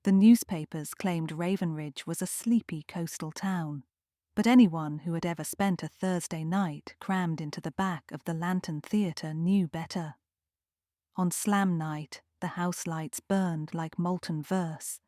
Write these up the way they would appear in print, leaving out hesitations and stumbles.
The newspapers claimed Ravenridge was a sleepy coastal town, but anyone who had ever spent a Thursday night crammed into the back of the Lantern Theatre knew better. On slam night, the house lights burned like molten verse.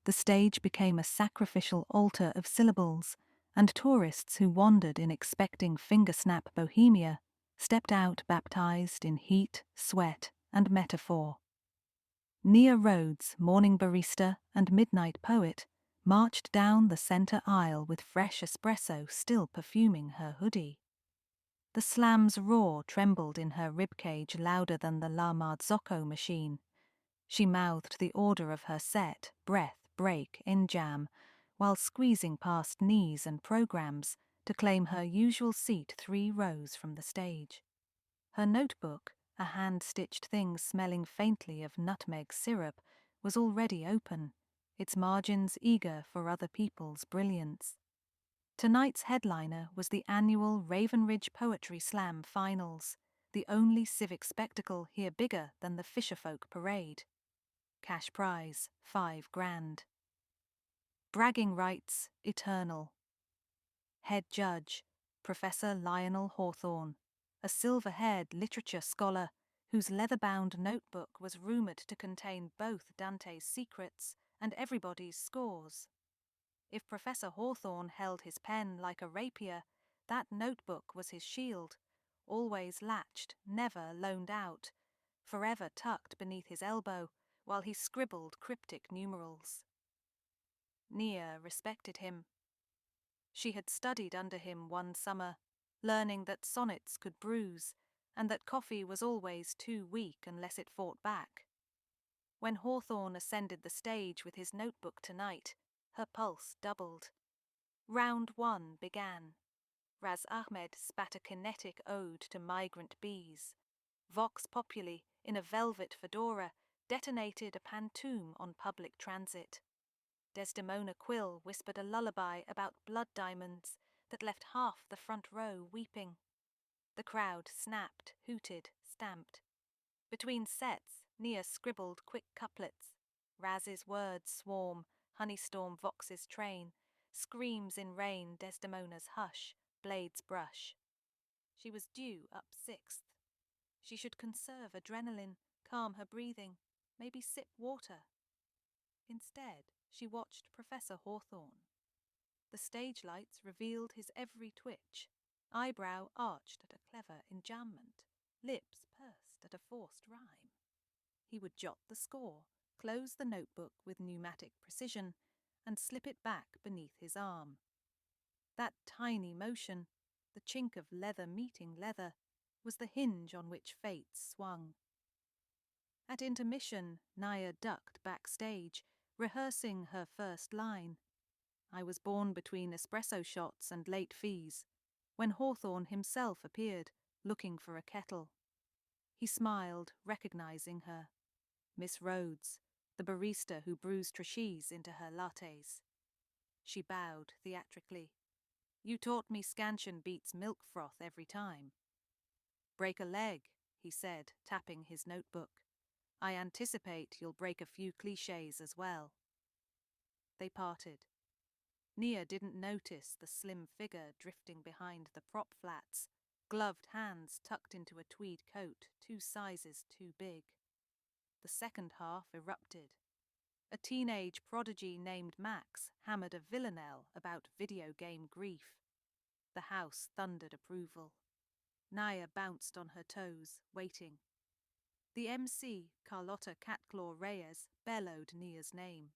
The stage became a sacrificial altar of syllables, and tourists who wandered in expecting finger-snap bohemia stepped out baptized in heat, sweat, and metaphor. Nia Rhodes, morning barista and midnight poet, marched down the center aisle with fresh espresso still perfuming her hoodie. The slam's roar trembled in her ribcage louder than the La Marzocco machine. She mouthed the order of her set, breath, break, in jam, while squeezing past knees and programs to claim her usual seat 3 rows from the stage. Her notebook, a hand-stitched thing smelling faintly of nutmeg syrup, was already open, its margins eager for other people's brilliance. Tonight's headliner was the annual Ravenridge Poetry Slam Finals, the only civic spectacle here bigger than the Fisherfolk Parade. Cash prize, 5 grand. Bragging rights, eternal. Head judge, Professor Lionel Hawthorne, a silver-haired literature scholar whose leather-bound notebook was rumoured to contain both Dante's secrets and everybody's scores. If Professor Hawthorne held his pen like a rapier, that notebook was his shield, always latched, never loaned out, forever tucked beneath his elbow while he scribbled cryptic numerals. Nia respected him. She had studied under him one summer, learning that sonnets could bruise and that coffee was always too weak unless it fought back. When Hawthorne ascended the stage with his notebook tonight, her pulse doubled. Round 1 began. Raz Ahmed spat a kinetic ode to migrant bees. Vox Populi, in a velvet fedora, detonated a pantoum on public transit. Desdemona Quill whispered a lullaby about blood diamonds that left half the front row weeping. The crowd snapped, hooted, stamped. Between sets, Nia scribbled quick couplets. Raz's words swarm, honeystorm Vox's train, screams in rain Desdemona's hush, blades brush. She was due up 6th. She should conserve adrenaline, calm her breathing, maybe sip water. Instead, she watched Professor Hawthorne. The stage lights revealed his every twitch, eyebrow arched at a clever enjambment, lips pursed at a forced rhyme. He would jot the score, close the notebook with pneumatic precision, and slip it back beneath his arm. That tiny motion, the chink of leather meeting leather, was the hinge on which fate swung. At intermission, Nia ducked backstage, rehearsing her first line. I was born between espresso shots and late fees, when Hawthorne himself appeared, looking for a kettle. He smiled, recognizing her. Miss Rhodes, the barista who brews trachis into her lattes. She bowed theatrically. You taught me scansion beats milk froth every time. Break a leg, he said, tapping his notebook. I anticipate you'll break a few clichés as well. They parted. Nia didn't notice the slim figure drifting behind the prop flats, gloved hands tucked into a tweed coat 2 sizes too big. The second half erupted. A teenage prodigy named Max hammered a villanelle about video game grief. The house thundered approval. Nia bounced on her toes, waiting. The MC, Carlotta Catclaw Reyes, bellowed Nia's name.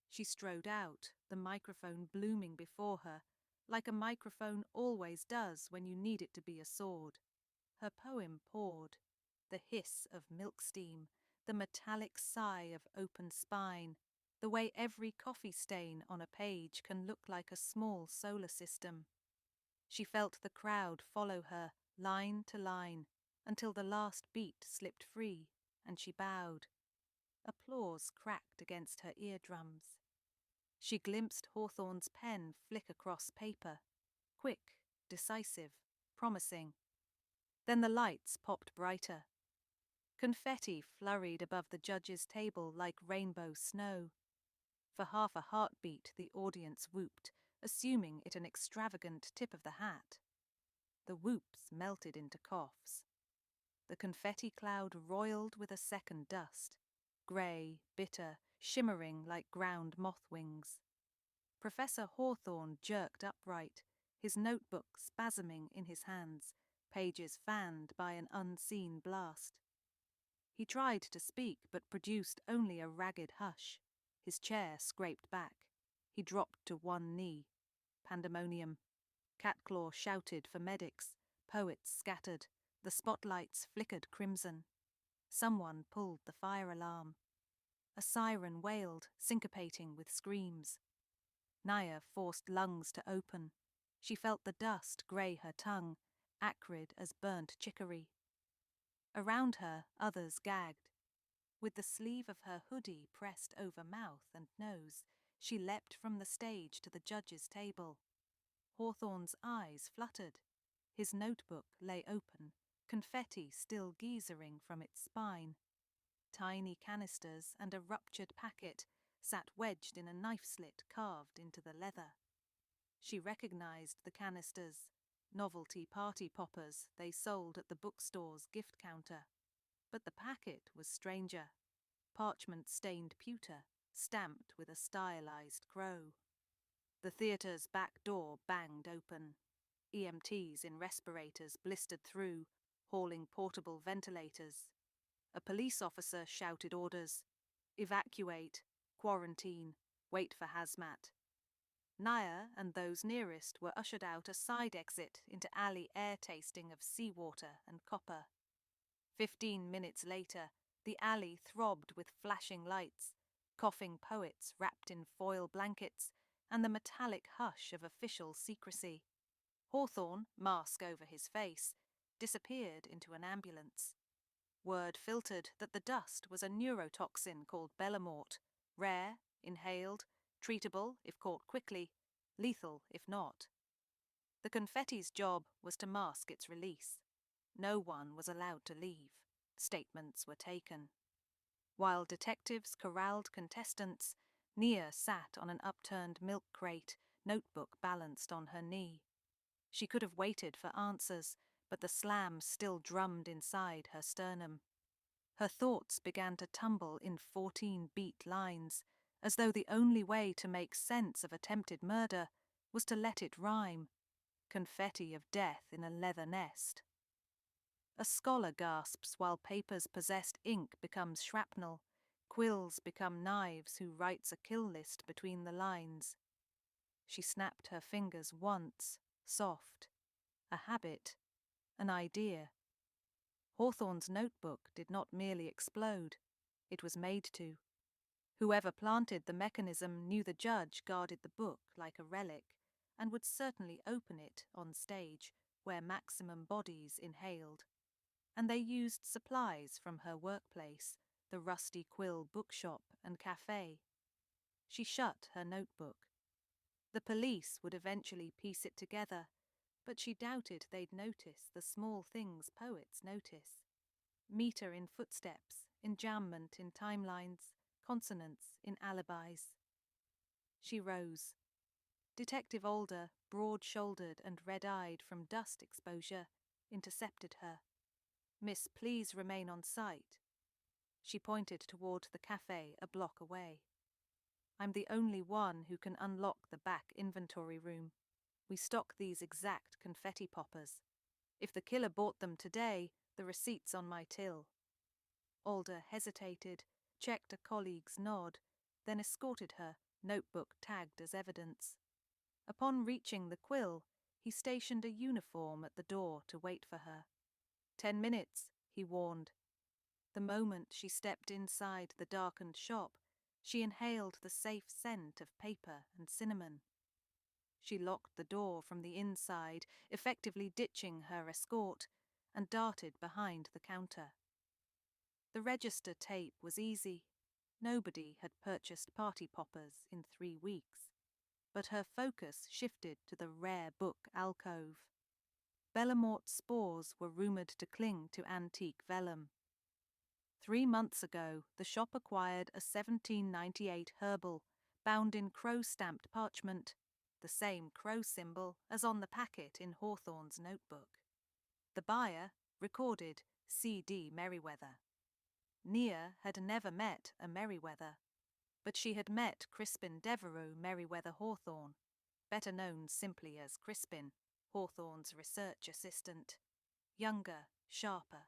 She strode out, the microphone blooming before her, like a microphone always does when you need it to be a sword. Her poem poured. The hiss of milk steam, the metallic sigh of open spine, the way every coffee stain on a page can look like a small solar system. She felt the crowd follow her, line to line, until the last beat slipped free, and she bowed. Applause cracked against her eardrums. She glimpsed Hawthorne's pen flick across paper, quick, decisive, promising. Then the lights popped brighter. Confetti flurried above the judge's table like rainbow snow. For half a heartbeat the audience whooped, assuming it an extravagant tip of the hat. The whoops melted into coughs. The confetti cloud roiled with a second dust, grey, bitter, shimmering like ground moth wings. Professor Hawthorne jerked upright, his notebook spasming in his hands, pages fanned by an unseen blast. He tried to speak, but produced only a ragged hush. His chair scraped back. He dropped to one knee. Pandemonium. Catclaw shouted for medics. Poets scattered. The spotlights flickered crimson. Someone pulled the fire alarm. A siren wailed, syncopating with screams. Naya forced lungs to open. She felt the dust grey her tongue, acrid as burnt chicory. Around her, others gagged. With the sleeve of her hoodie pressed over mouth and nose, she leapt from the stage to the judge's table. Hawthorne's eyes fluttered. His notebook lay open, confetti still geysering from its spine. Tiny canisters and a ruptured packet sat wedged in a knife slit carved into the leather. She recognized the canisters, novelty party poppers they sold at the bookstore's gift counter. But the packet was stranger. Parchment-stained pewter, stamped with a stylized crow. The theatre's back door banged open. EMTs in respirators blistered through, hauling portable ventilators. A police officer shouted orders. Evacuate, quarantine, wait for hazmat. Naya and those nearest were ushered out a side exit into alley air tasting of seawater and copper. 15 minutes later, the alley throbbed with flashing lights, coughing poets wrapped in foil blankets, and the metallic hush of official secrecy. Hawthorne, mask over his face, disappeared into an ambulance. Word filtered that the dust was a neurotoxin called Bellamort, rare, inhaled, treatable if caught quickly, lethal if not. The confetti's job was to mask its release. No one was allowed to leave. Statements were taken. While detectives corralled contestants, Nia sat on an upturned milk crate, notebook balanced on her knee. She could have waited for answers, but the slam still drummed inside her sternum. Her thoughts began to tumble in 14-beat lines, as though the only way to make sense of attempted murder was to let it rhyme. Confetti of death in a leather nest. A scholar gasps while paper's possessed ink becomes shrapnel, quills become knives who writes a kill list between the lines. She snapped her fingers once, soft. A habit, an idea. Hawthorne's notebook did not merely explode, it was made to. Whoever planted the mechanism knew the judge guarded the book like a relic, and would certainly open it on stage, where maximum bodies inhaled. And they used supplies from her workplace, the Rusty Quill bookshop and cafe. She shut her notebook. The police would eventually piece it together, but she doubted they'd notice the small things poets notice. Meter in footsteps, enjambment in timelines, consonants in alibis. She rose. Detective Alder, broad-shouldered and red-eyed from dust exposure, intercepted her. "Miss, please remain on site." She pointed toward the cafe a block away. "I'm the only one who can unlock the back inventory room. We stock these exact confetti poppers. If the killer bought them today, the receipt's on my till." Alder hesitated, checked a colleague's nod, then escorted her, notebook tagged as evidence. Upon reaching the Quill, he stationed a uniform at the door to wait for her. 10 minutes, he warned. The moment she stepped inside the darkened shop, she inhaled the safe scent of paper and cinnamon. She locked the door from the inside, effectively ditching her escort, and darted behind the counter. The register tape was easy. Nobody had purchased party poppers in 3 weeks. But her focus shifted to the rare book alcove. Bellamort spores were rumoured to cling to antique vellum. 3 months ago, the shop acquired a 1798 herbal, bound in crow-stamped parchment, the same crow symbol as on the packet in Hawthorne's notebook. The buyer recorded C.D. Merriweather. Nia had never met a Merriweather, but she had met Crispin Devereux Merriweather Hawthorne, better known simply as Crispin, Hawthorne's research assistant. Younger, sharper.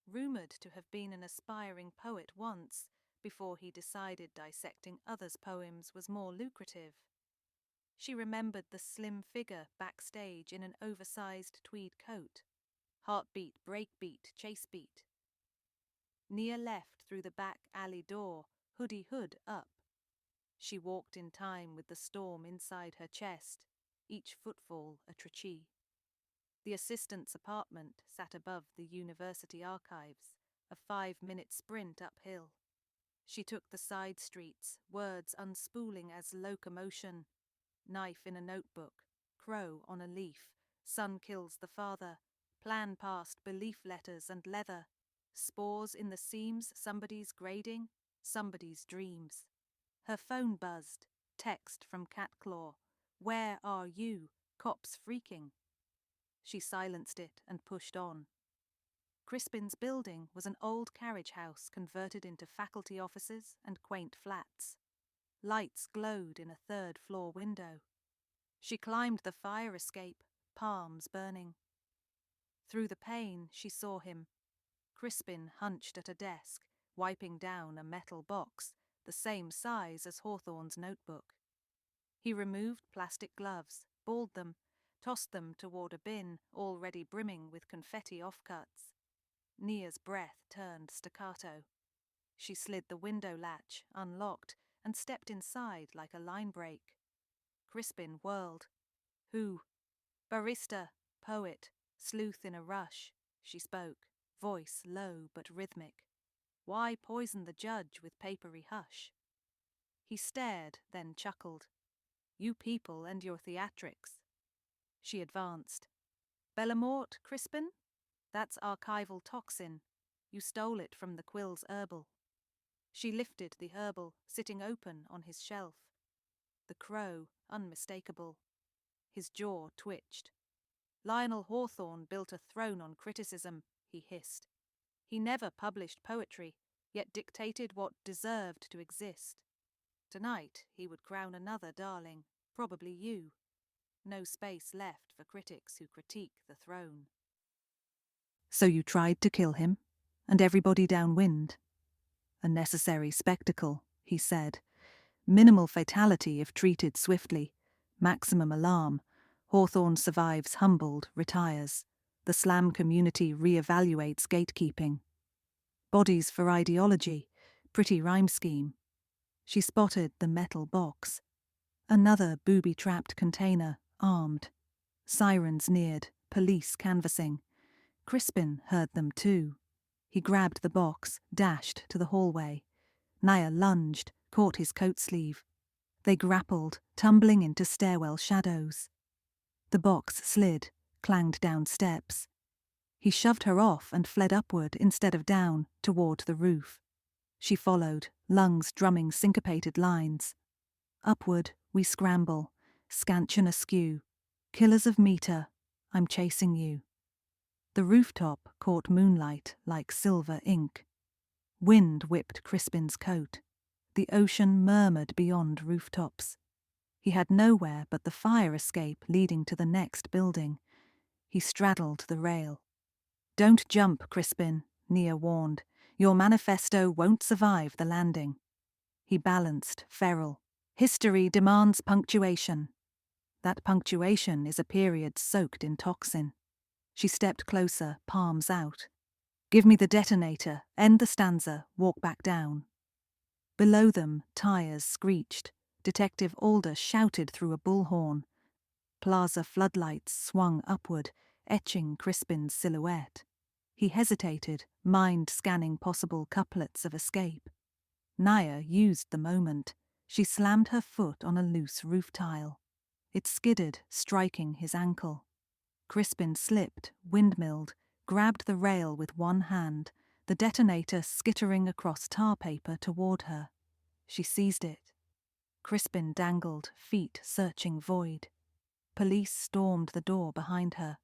Rumoured to have been an aspiring poet once, before he decided dissecting others' poems was more lucrative. She remembered the slim figure backstage in an oversized tweed coat. Heartbeat, breakbeat, chase beat. Nia left through the back alley door, hoodie hood up. She walked in time with the storm inside her chest, each footfall a treachery. The assistant's apartment sat above the university archives, a 5-minute sprint uphill. She took the side streets, words unspooling as locomotion. Knife in a notebook, crow on a leaf, son kills the father, plan past belief letters and leather, spores in the seams, somebody's grading, somebody's dreams. Her phone buzzed, text from Catclaw, "Where are you? Cops freaking." She silenced it and pushed on. Crispin's building was an old carriage house converted into faculty offices and quaint flats. Lights glowed in a third-floor window. She climbed the fire escape, palms burning. Through the pane, she saw him. Crispin hunched at a desk, wiping down a metal box, the same size as Hawthorne's notebook. He removed plastic gloves, balled them, tossed them toward a bin already brimming with confetti offcuts. Nia's breath turned staccato. She slid the window latch, unlocked, and stepped inside like a line break. Crispin whirled. "Who?" "Barista, poet, sleuth in a rush," she spoke, voice low but rhythmic. "Why poison the judge with papery hush?" He stared, then chuckled. "You people and your theatrics." She advanced. "Bellamort, Crispin? That's archival toxin. You stole it from the Quill's herbal." She lifted the herbal, sitting open on his shelf. The crow, unmistakable. His jaw twitched. "Lionel Hawthorne built a throne on criticism," he hissed. "He never published poetry, yet dictated what deserved to exist. Tonight he would crown another darling, probably you. No space left for critics who critique the throne." "So you tried to kill him, and everybody downwind?" "A necessary spectacle," he said. "Minimal fatality if treated swiftly. Maximum alarm. Hawthorne survives humbled, retires. The slam community re-evaluates gatekeeping. Bodies for ideology. Pretty rhyme scheme." She spotted the metal box. Another booby-trapped container, armed. Sirens neared, police canvassing. Crispin heard them too. He grabbed the box, dashed to the hallway. Nia lunged, caught his coat sleeve. They grappled, tumbling into stairwell shadows. The box slid, clanged down steps. He shoved her off and fled upward instead of down, toward the roof. She followed, lungs drumming syncopated lines. "Upward, we scramble, scansion askew. Killers of meter, I'm chasing you." The rooftop caught moonlight like silver ink. Wind whipped Crispin's coat. The ocean murmured beyond rooftops. He had nowhere but the fire escape leading to the next building. He straddled the rail. "Don't jump, Crispin," Nia warned. "Your manifesto won't survive the landing." He balanced, feral. "History demands punctuation." That punctuation is a period soaked in toxin. She stepped closer, palms out. "Give me the detonator, end the stanza, walk back down." Below them, tires screeched. Detective Alder shouted through a bullhorn. Plaza floodlights swung upward, etching Crispin's silhouette. He hesitated, mind-scanning possible couplets of escape. Nia used the moment. She slammed her foot on a loose roof tile. It skidded, striking his ankle. Crispin slipped, windmilled, grabbed the rail with one hand, the detonator skittering across tar paper toward her. She seized it. Crispin dangled, feet searching void. Police stormed the door behind her.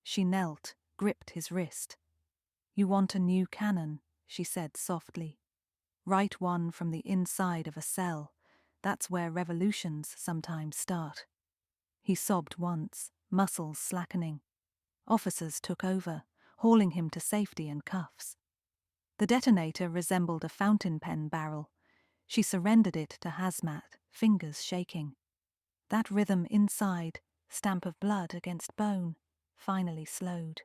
She knelt, gripped his wrist. "You want a new cannon," she said softly. "Write one from the inside of a cell. That's where revolutions sometimes start." He sobbed once, muscles slackening. Officers took over, hauling him to safety in cuffs. The detonator resembled a fountain pen barrel. She surrendered it to Hazmat, fingers shaking. That rhythm inside, stamp of blood against bone, finally slowed.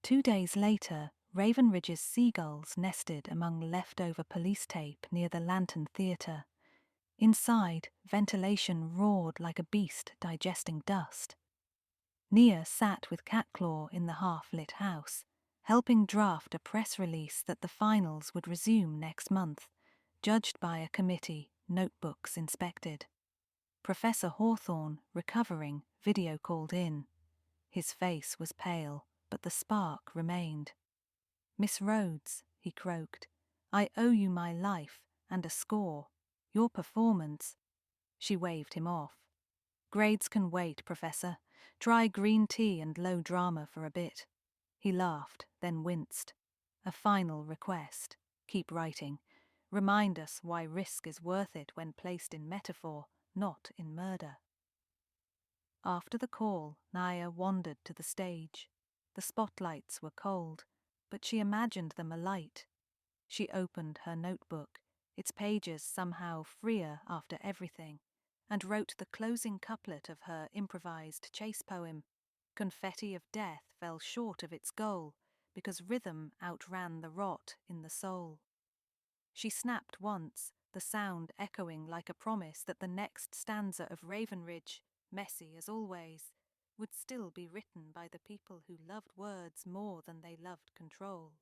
2 days later, Ravenridge's seagulls nested among leftover police tape near the Lantern Theatre. Inside, ventilation roared like a beast digesting dust. Nia sat with Catclaw in the half-lit house, helping draft a press release that the finals would resume next month, judged by a committee, notebooks inspected. Professor Hawthorne, recovering, video called in. His face was pale, but the spark remained. "Miss Rhodes," he croaked, "I owe you my life and a score. Your performance—" She waved him off. "Grades can wait, Professor. Try green tea and low drama for a bit." He laughed, then winced. "A final request. Keep writing. Remind us why risk is worth it when placed in metaphor, not in murder." After the call, Nia wandered to the stage. The spotlights were cold, but she imagined them alight. She opened her notebook, its pages somehow freer after everything, and wrote the closing couplet of her improvised chase poem. Confetti of death fell short of its goal because rhythm outran the rot in the soul. She snapped once, the sound echoing like a promise that the next stanza of Ravenridge, messy as always, would still be written by the people who loved words more than they loved control.